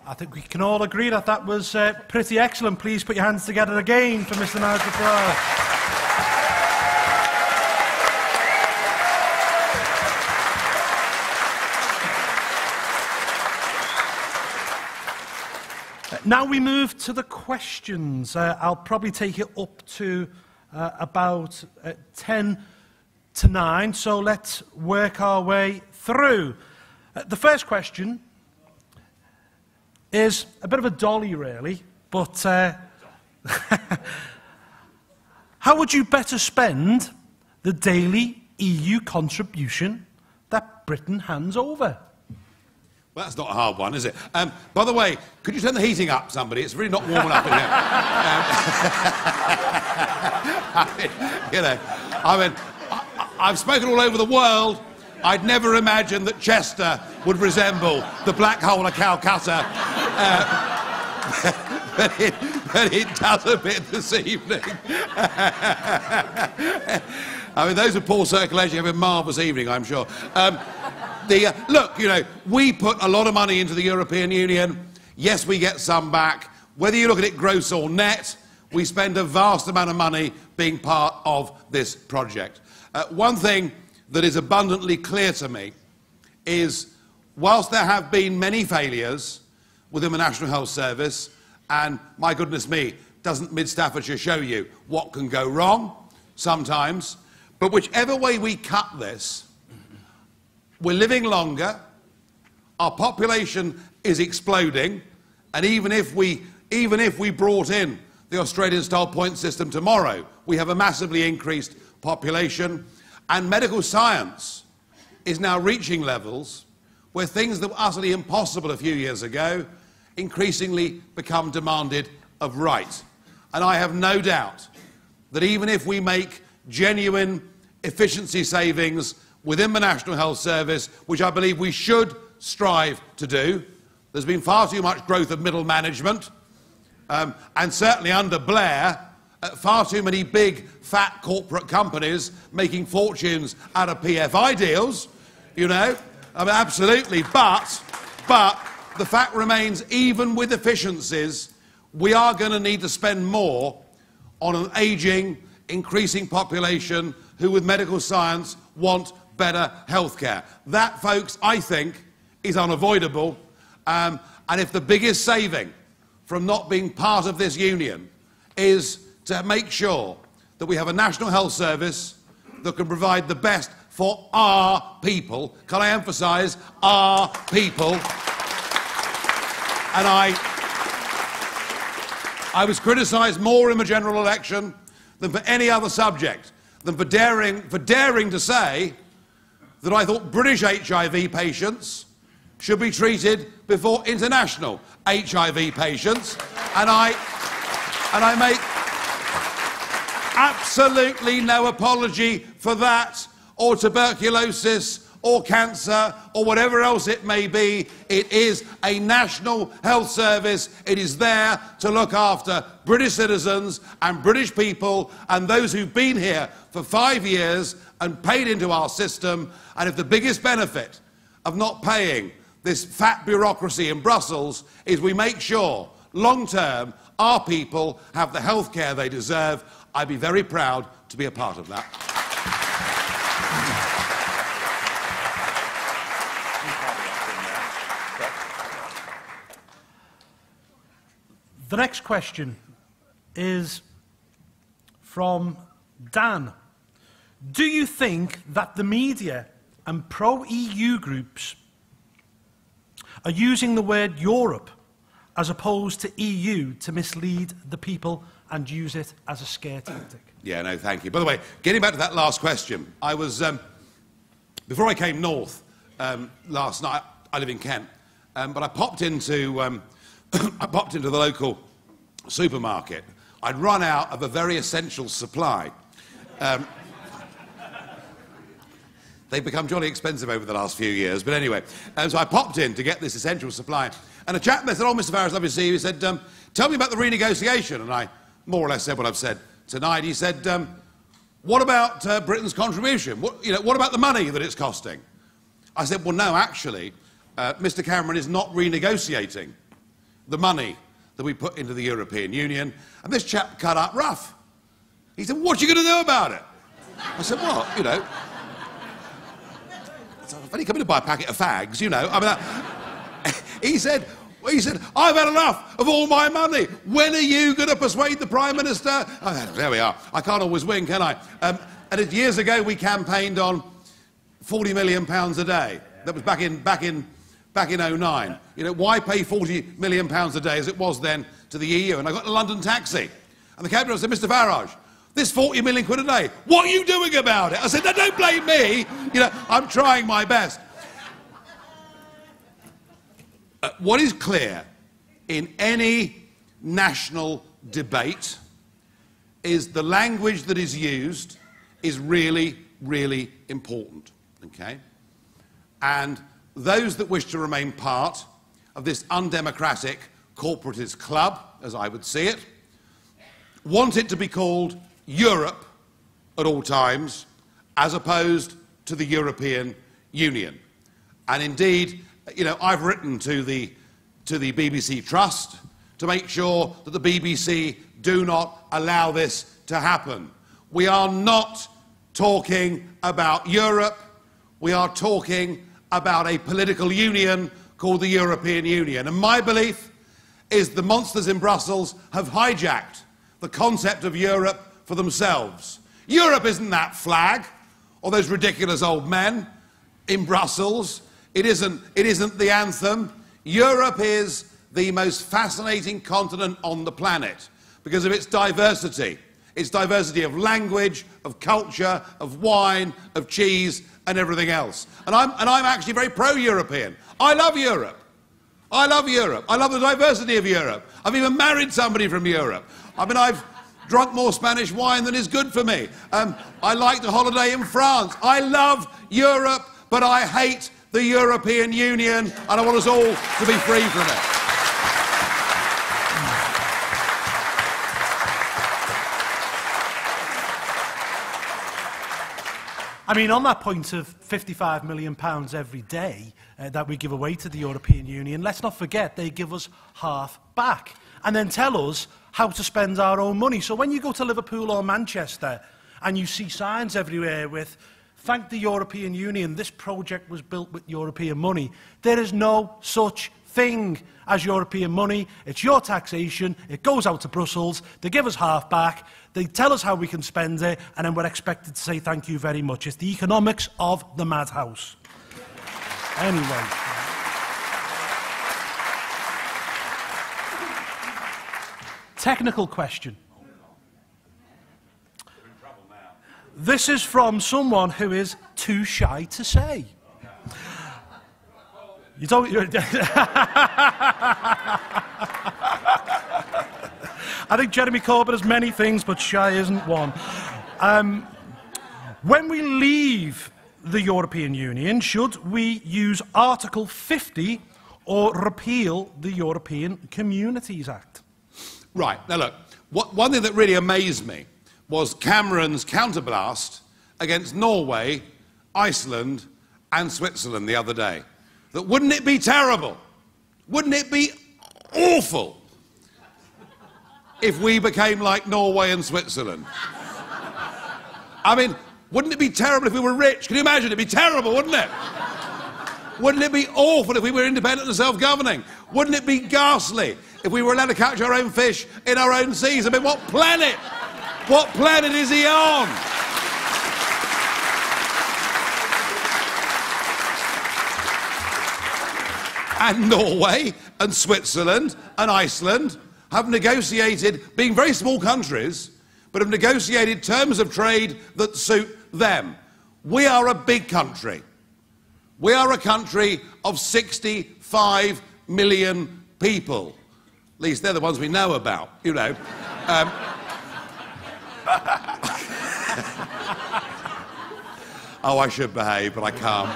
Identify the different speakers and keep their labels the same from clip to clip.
Speaker 1: I think we can all agree that that was pretty excellent. Please put your hands together again for Mr. Nigel Farage. Now we move to the questions. I'll probably take it up to about 10 to 9, so let's work our way through. The first question is a bit of a dolly, really, but how would you better spend the daily EU contribution that Britain hands over?
Speaker 2: Well, that's not a hard one, is it? By the way, could you turn the heating up, somebody? It's really not warm enough in here. I've spoken all over the world. I'd never imagined that Chester would resemble the black hole of Calcutta. But it does a bit this evening. I mean, those are poor circulation have a marvellous evening, I'm sure. Look, you know, we put a lot of money into the European Union. Yes, we get some back. Whether you look at it gross or net, we spend a vast amount of money being part of this project. One thing that is abundantly clear to me is, whilst there have been many failures within the National Health Service, and my goodness me, doesn't Mid-Staffordshire show you what can go wrong sometimes? But whichever way we cut this, we're living longer, our population is exploding, and even if we brought in the Australian-style point system tomorrow, we have a massively increased population, and medical science is now reaching levels where things that were utterly impossible a few years ago increasingly become demanded of right. And I have no doubt that even if we make genuine efficiency savings within the National Health Service, which I believe we should strive to do, there's been far too much growth of middle management, and certainly under Blair, far too many big, fat corporate companies making fortunes out of PFI deals, you know. I mean, absolutely, but the fact remains, even with efficiencies, we are going to need to spend more on an ageing, increasing population who, with medical science, want better healthcare. That, folks, I think, is unavoidable. And if the biggest saving from not being part of this union is to make sure that we have a National Health Service that can provide the best for our people, can I emphasise, our people? And I was criticised more in the general election than for any other subject, than for daring to say that I thought British HIV patients should be treated before international HIV patients, and I make absolutely no apology for that, or tuberculosis, or cancer, or whatever else it may be. It is a National Health Service. It is there to look after British citizens and British people and those who've been here for 5 years and paid into our system. And if the biggest benefit of not paying this fat bureaucracy in Brussels is we make sure, long term, our people have the health care they deserve, I'd be very proud to be a part of that.
Speaker 1: The next question is from Dan. Do you think that the media and pro-EU groups are using the word Europe as opposed to EU to mislead the people and use it as a scare tactic?
Speaker 2: Yeah, no, thank you. By the way, getting back to that last question, I was, before I came north last night, I live in Kent, but I popped into the local supermarket. I'd run out of a very essential supply. They've become jolly expensive over the last few years, but anyway. So I popped in to get this essential supply, and a chap there said, "Oh, Mr. Farage, lovely to see you." He said, "Tell me about the renegotiation." And I more or less said what I've said tonight. He said, "What about Britain's contribution? What about the money that it's costing?" I said, "Well, no, actually, Mr. Cameron is not renegotiating the money that we put into the European Union, and this chap cut up rough. He said, what are you going to do about it? I said, well, you know, I've only come in to buy a packet of fags, you know. I mean, he said, I've had enough of all my money. When are you going to persuade the Prime Minister? Oh, there we are. I can't always win, can I? And years ago, we campaigned on £40 million a day. That was back in 09. You know, why pay £40 million a day as it was then to the EU? And I got a London taxi. And the cab driver said, Mr. Farage, this 40 million quid a day, what are you doing about it? I said, no, don't blame me. You know, I'm trying my best. What is clear in any national debate is the language that is used is really, really important, okay? And those that wish to remain part of this undemocratic corporatist club, as I would see it, want it to be called Europe at all times, as opposed to the European Union. And indeed, you know, I've written to the BBC Trust to make sure that the BBC do not allow this to happen. We are not talking about Europe. We are talking about a political union called the European Union. And my belief is the monsters in Brussels have hijacked the concept of Europe for themselves. Europe isn't that flag or those ridiculous old men in Brussels. It isn't the anthem. Europe is the most fascinating continent on the planet because of its diversity. Its diversity of language, of culture, of wine, of cheese, and everything else. And I'm actually very pro-European. I love Europe. I love Europe. I love the diversity of Europe. I've even married somebody from Europe. I mean, I've drunk more Spanish wine than is good for me. I like to holiday in France. I love Europe, but I hate the European Union, and I want us all to be free from it.
Speaker 1: I mean, on that point of £55 million every day that we give away to the European Union, let's not forget they give us half back and then tell us how to spend our own money. So when you go to Liverpool or Manchester and you see signs everywhere with, thank the European Union, this project was built with European money, there is no such thing as European money. It's your taxation, it goes out to Brussels, they give us half back, they tell us how we can spend it, and then we're expected to say thank you very much. It's the economics of the madhouse. Anyway. Technical question. This is from someone who is too shy to say. You don't... I think Jeremy Corbyn has many things, but shy isn't one. When we leave the European Union, should we use Article 50 or repeal the European Communities Act?
Speaker 2: Right. Now, look, one thing that really amazed me was Cameron's counterblast against Norway, Iceland and Switzerland the other day. That wouldn't it be terrible? Wouldn't it be awful if we became like Norway and Switzerland? I mean, wouldn't it be terrible if we were rich? Can you imagine? It'd be terrible, wouldn't it? Wouldn't it be awful if we were independent and self-governing? Wouldn't it be ghastly if we were allowed to catch our own fish in our own seas? I mean, what planet is he on? And Norway and Switzerland and Iceland have negotiated, being very small countries, but have negotiated terms of trade that suit them. We are a big country. We are a country of 65 million people. At least they're the ones we know about, you know. Oh, I should behave, but I can't.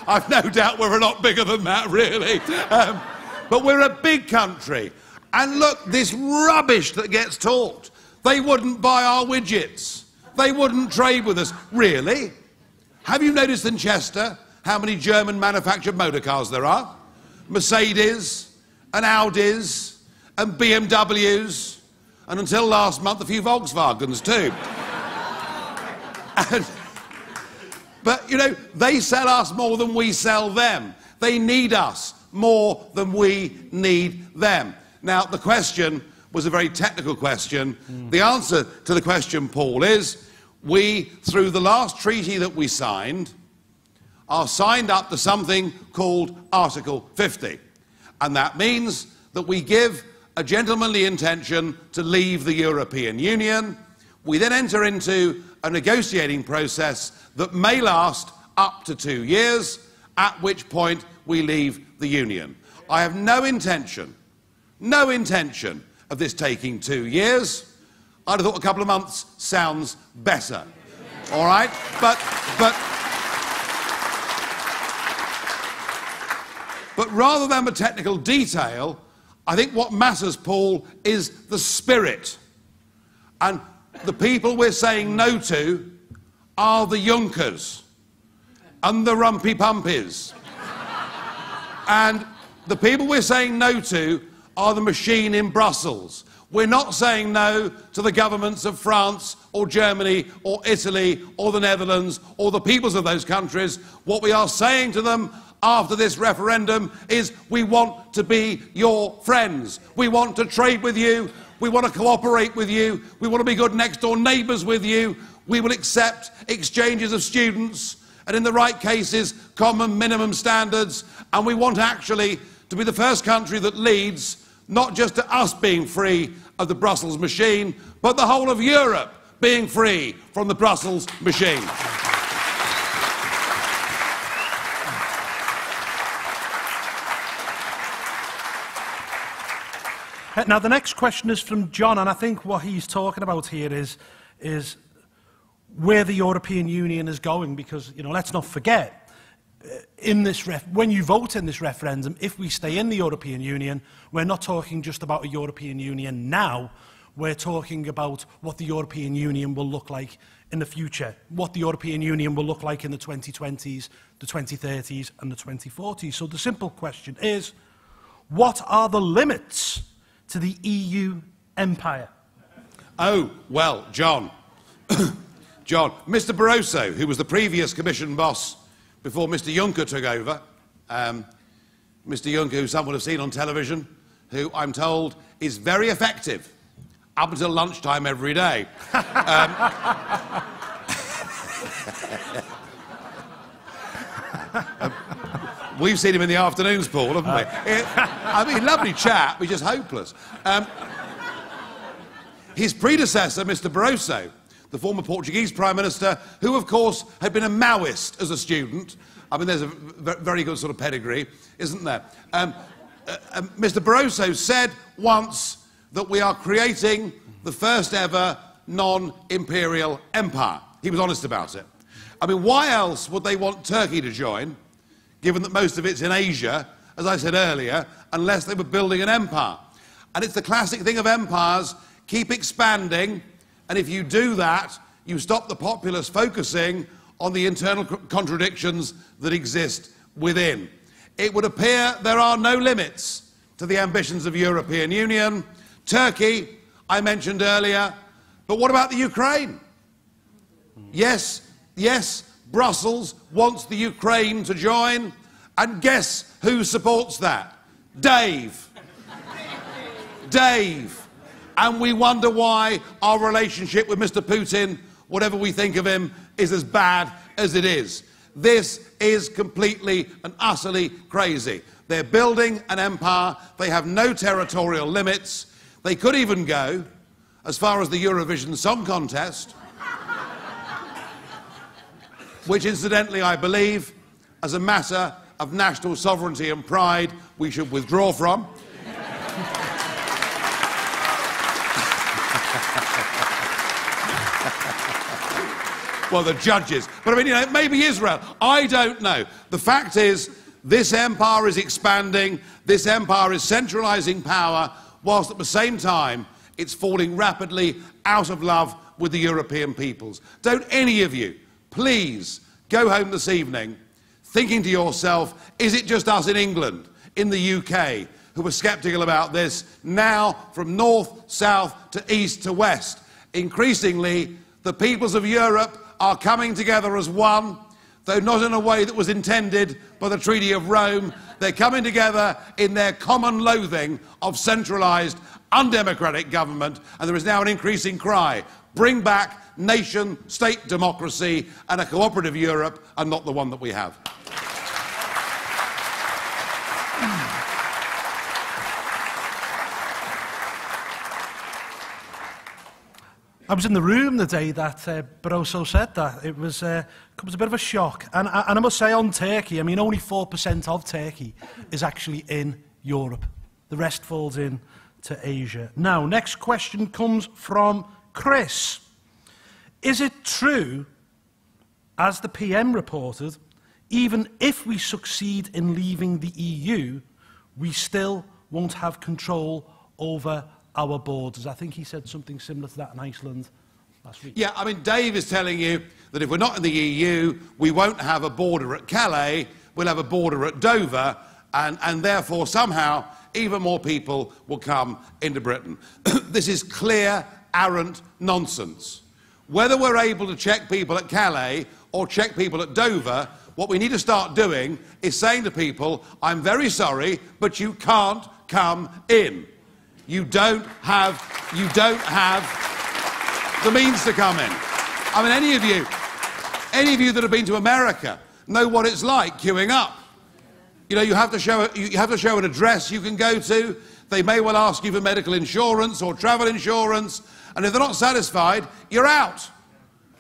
Speaker 2: I've no doubt we're a lot bigger than that, really. But we're a big country. And look, this rubbish that gets talked. They wouldn't buy our widgets. They wouldn't trade with us. Really? Have you noticed in Chester how many German manufactured motor cars there are? Mercedes and Audis and BMWs, and until last month, a few Volkswagens too. But, you know, they sell us more than we sell them. They need us more than we need them. Now, the question was a very technical question. The answer to the question, Paul, is we, through the last treaty that we signed, are signed up to something called Article 50. And that means that we give a gentlemanly intention to leave the European Union. We then enter into a negotiating process that may last up to 2 years, at which point we leave the Union. I have no intention of this taking 2 years. I'd have thought a couple of months sounds better. All right? But rather than the technical detail, I think what matters, Paul, is the spirit. And the people we're saying no to are the Junkers and the Rumpy Pumpies. And the people we're saying no to are the machine in Brussels. We're not saying no to the governments of France or Germany or Italy or the Netherlands or the peoples of those countries. What we are saying to them after this referendum is we want to be your friends. We want to trade with you. We want to cooperate with you. We want to be good next-door neighbours with you. We will accept exchanges of students and, in the right cases, common minimum standards. And we want actually to be the first country that leads, not just to us being free of the Brussels machine, but the whole of Europe being free from the Brussels machine.
Speaker 1: Now, the next question is from John, and I think what he's talking about here is where the European Union is going, because, you know, let's not forget, when you vote in this referendum, if we stay in the European Union, we're not talking just about a European Union now, we're talking about what the European Union will look like in the future, what the European Union will look like in the 2020s, the 2030s and the 2040s. So the simple question is, what are the limits to the EU empire?
Speaker 2: Oh, well, John, Mr. Barroso, who was the previous Commission boss before Mr. Juncker took over, Mr. Juncker, who some would have seen on television, who I'm told is very effective up until lunchtime every day. We've seen him in the afternoons, Paul, haven't we? I mean, lovely chap, he's just hopeless. His predecessor, Mr. Barroso, the former Portuguese Prime Minister, who, of course, had been a Maoist as a student. I mean, there's a very good sort of pedigree, isn't there? Mr. Barroso said once that we are creating the first ever non-imperial empire. He was honest about it. I mean, why else would they want Turkey to join, given that most of it's in Asia, as I said earlier, unless they were building an empire? And it's the classic thing of empires, keep expanding, and if you do that, you stop the populace focusing on the internal contradictions that exist within. It would appear there are no limits to the ambitions of the European Union. Turkey, I mentioned earlier, but what about the Ukraine? Yes, Brussels wants the Ukraine to join, and guess who supports that? Dave. Dave. And we wonder why our relationship with Mr. Putin, whatever we think of him, is as bad as it is. This is completely and utterly crazy. They're building an empire. They have no territorial limits. They could even go as far as the Eurovision Song Contest, which, incidentally, I believe, as a matter of national sovereignty and pride, we should withdraw from. Well, the judges. But I mean, you know, maybe Israel. I don't know. The fact is, this empire is expanding, this empire is centralising power, whilst at the same time, it's falling rapidly out of love with the European peoples. Don't any of you, please, go home this evening thinking to yourself, is it just us in England? in the UK who were sceptical about this, now from north, south to east to west. Increasingly, the peoples of Europe are coming together as one, though not in a way that was intended by the Treaty of Rome. They're coming together in their common loathing of centralised, undemocratic government, and there is now an increasing cry: bring back nation-state democracy and a cooperative Europe, and not the one that we have.
Speaker 1: I was in the room the day that Barroso said that. It was a bit of a shock. And I must say, on Turkey, I mean, only 4% of Turkey is actually in Europe. The rest falls in to Asia. Now, next question comes from Chris. Is it true, as the PM reported, even if we succeed in leaving the EU, we still won't have control over our borders? I think he said something similar to that in Iceland last week.
Speaker 2: Yeah, I mean, Dave is telling you that if we're not in the EU, we won't have a border at Calais, we'll have a border at Dover, and therefore somehow even more people will come into Britain. This is clear, arrant nonsense. Whether we're able to check people at Calais or check people at Dover, what we need to start doing is saying to people, I'm very sorry, but you can't come in. You don't have the means to come in. I mean, any of you that have been to America know what it's like queuing up. You know, you have to show an address you can go to. They may well ask you for medical insurance or travel insurance, and if they're not satisfied, you're out.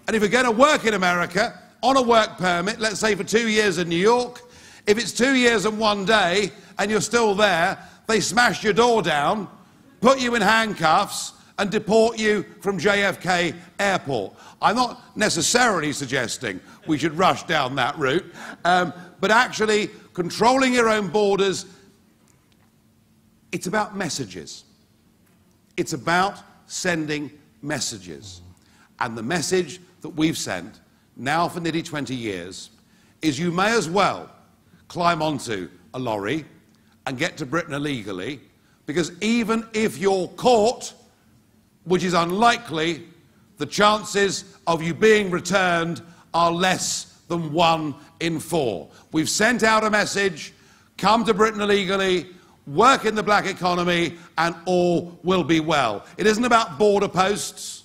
Speaker 2: And if you're going to work in America on a work permit, let's say for 2 years in New York, if it's 2 years and 1 day and you're still there, they smash your door down, put you in handcuffs and deport you from JFK Airport. I'm not necessarily suggesting we should rush down that route, but actually controlling your own borders, it's about messages. It's about sending messages. And the message that we've sent, now for nearly 20 years, is you may as well climb onto a lorry and get to Britain illegally, because even if you're caught, which is unlikely, the chances of you being returned are less than 1 in 4. We've sent out a message: come to Britain illegally, work in the black economy, and all will be well. It isn't about border posts.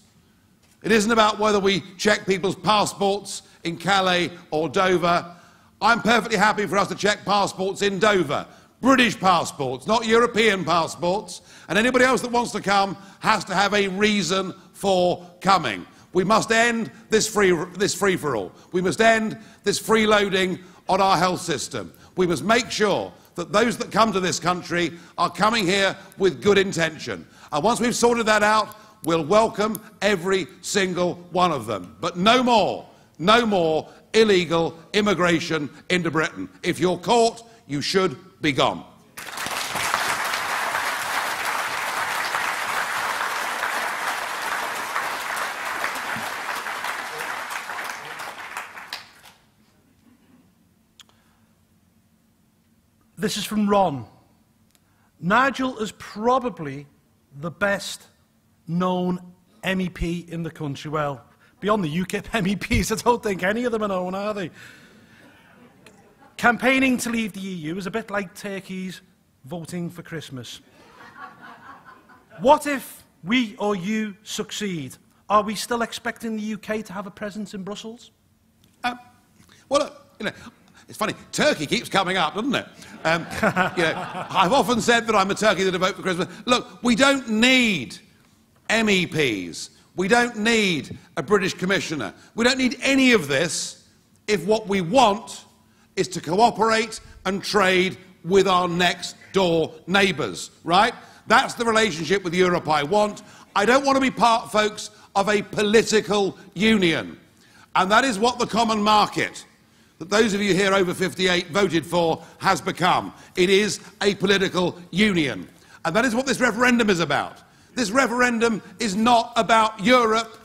Speaker 2: It isn't about whether we check people's passports in Calais or Dover. I'm perfectly happy for us to check passports in Dover. British passports, not European passports, and anybody else that wants to come has to have a reason for coming. We must end this free-for-all. We must end this freeloading on our health system. We must make sure that those that come to this country are coming here with good intention. And once we've sorted that out, we'll welcome every single one of them. But no more illegal immigration into Britain. If you're caught, you should be gone.
Speaker 1: This is from Ron. Nigel is probably the best known MEP in the country. Well, beyond the UKIP MEPs, I don't think any of them are known, are they? Campaigning to leave the EU is a bit like turkeys voting for Christmas. What if we or you succeed? Are we still expecting the UK to have a presence in Brussels?
Speaker 2: Well, look, you know, it's funny, Turkey keeps coming up, doesn't it? You know, I've often said that I'm a turkey that'll vote for Christmas. Look, we don't need MEPs. We don't need a British commissioner. We don't need any of this if what we want is to cooperate and trade with our next door neighbours, right? That's the relationship with Europe I want. I don't want to be part, folks, of a political union. And that is what the common market, that those of you here over 58 voted for, has become. It is a political union. And that is what this referendum is about. This referendum is not about Europe.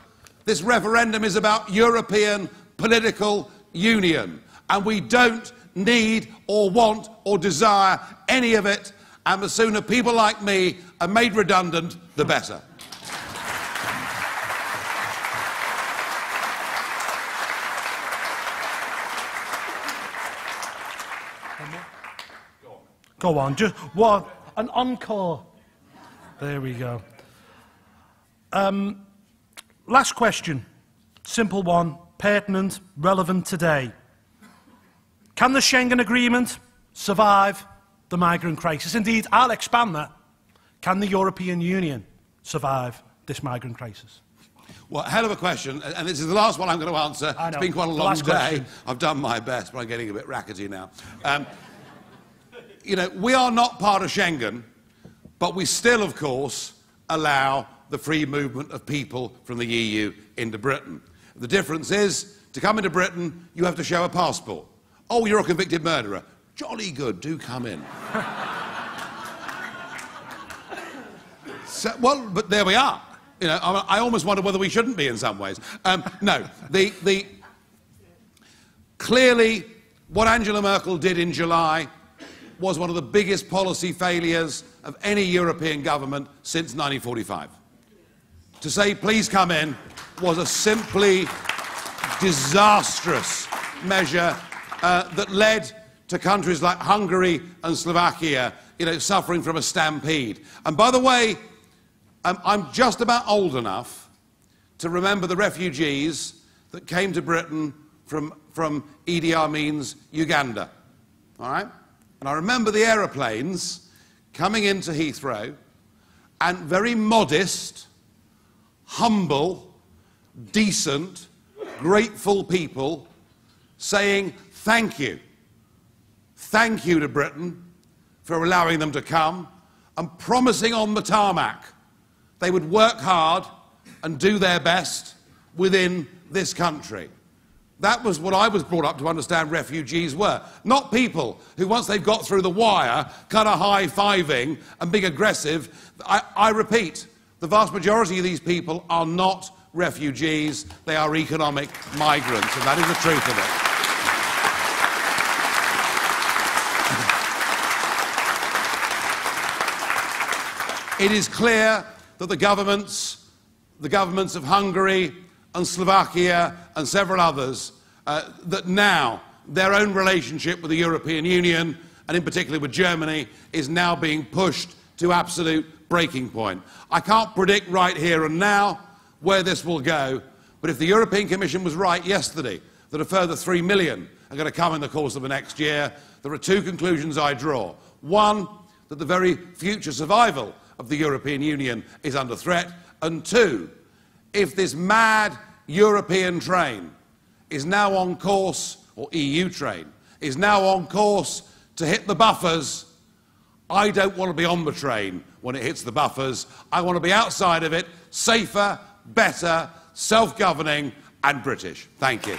Speaker 2: This referendum is about European political union. And we don't need or want or desire any of it, and the sooner people like me are made redundant, the better.
Speaker 1: Go on, just one, an encore. There we go. Last question, simple one, pertinent, relevant today. Can the Schengen Agreement survive the migrant crisis? Indeed, I'll expand that. Can the European Union survive this migrant crisis?
Speaker 2: Well, hell of a question, and this is the last one I'm going to answer. It's been quite a long day. Question. I've done my best, but I'm getting a bit rackety now. You know, we are not part of Schengen, but we still, of course, allow the free movement of people from the EU into Britain. The difference is, to come into Britain, you have to show a passport. Oh, you're a convicted murderer. Jolly good, do come in. So, well, but there we are. You know, I almost wonder whether we shouldn't be in some ways. No, clearly, what Angela Merkel did in July was one of the biggest policy failures of any European government since 1945. To say, please come in, was a simply disastrous measure that led to countries like Hungary and Slovakia, you know, suffering from a stampede. And by the way, I'm just about old enough to remember the refugees that came to Britain from Idi Amin's Uganda, all right? And I remember the aeroplanes coming into Heathrow and very modest, humble, decent, grateful people saying thank you. Thank you to Britain for allowing them to come, and promising on the tarmac they would work hard and do their best within this country. That was what I was brought up to understand refugees were. Not people who, once they've got through the wire, kind of high-fiving and being aggressive. I repeat, the vast majority of these people are not refugees. They are economic migrants, and that is the truth of it. It is clear that the governments of Hungary and Slovakia and several others, that now their own relationship with the European Union, and in particular with Germany, is now being pushed to absolute breaking point. I can't predict right here and now where this will go, but if the European Commission was right yesterday that a further 3 million are going to come in the course of the next year, there are two conclusions I draw. One, that the very future survival of the European Union is under threat, and two, if this mad European train is now on course, or EU train, is now on course to hit the buffers, I don't want to be on the train when it hits the buffers. I want to be outside of it, safer, better, self-governing and British. Thank you.